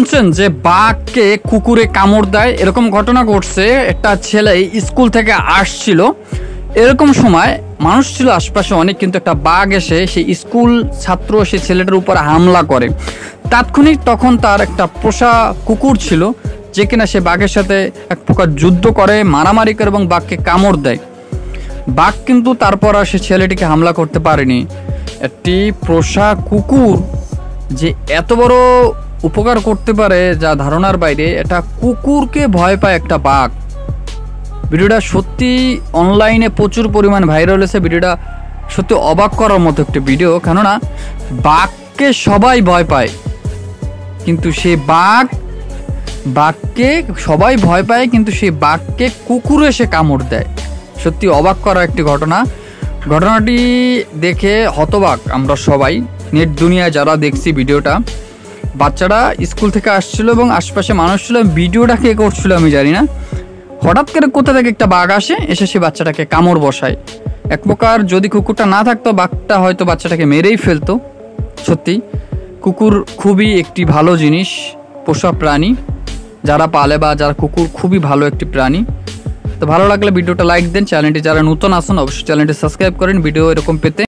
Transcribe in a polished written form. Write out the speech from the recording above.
শুনছেন যে বাঘকে কুকুরে কামড় দেয়, এরকম ঘটনা ঘটছে। একটা ছেলে স্কুল থেকে আসছিল, এরকম সময় মানুষ ছিল আশপাশে অনেক, কিন্তু একটা বাঘ এসে সেই স্কুল ছাত্র সেই ছেলেটার উপর হামলা করে। তাৎক্ষণিক তখন তার একটা পোষা কুকুর ছিল, যে কিনা সে বাঘের সাথে এক প্রকার যুদ্ধ করে, মারামারি করে এবং বাঘকে কামড় দেয়। বাঘ কিন্তু তারপর আর সে ছেলেটিকে হামলা করতে পারেনি। একটি পোষা কুকুর যে এত বড় উপকার করতে পারে যা ধারণার বাইরে। এটা কুকুরকে ভয় পায় একটা বাঘ। ভিডিওটা সত্যি অনলাইনে প্রচুর পরিমাণ ভাইরাল হয়েছে। ভিডিওটা সত্যি অবাক করার মতো একটি ভিডিও, কেননা বাঘকে সবাই ভয় পায়, কিন্তু সেই বাঘকে সবাই ভয় পায়, কিন্তু সেই বাঘকে কুকুর এসে কামড় দেয়। সত্যি অবাক করা একটি ঘটনা। ঘটনাটি দেখে হতবাক আমরা সবাই, নেট দুনিয়ায় যারা দেখছি ভিডিওটা। বাচ্চারা স্কুল থেকে আসছিল এবং আশপাশে মানুষ ছিল। ভিডিওটা কে করছিল আমি জানি না, হঠাৎ করে কোথা থেকে একটা বাঘ এসে সে বাচ্চাটাকে কামড় বসায়। এক প্রকার যদি কুকুরটা না থাকতো, বাঘটা হয়তো বাচ্চাটাকে মেরেই ফেলতো। সত্যি কুকুর খুবই একটি ভালো জিনিস, পোষা প্রাণী যারা পালে বা যারা কুকুর খুবই ভালো একটি প্রাণী। তো ভালো লাগলে ভিডিওটা লাইক দেন, চ্যানেলটি যারা নতুন আসুন অবশ্যই চ্যানেলটি সাবস্ক্রাইব করেন ভিডিও এরকম পেতে।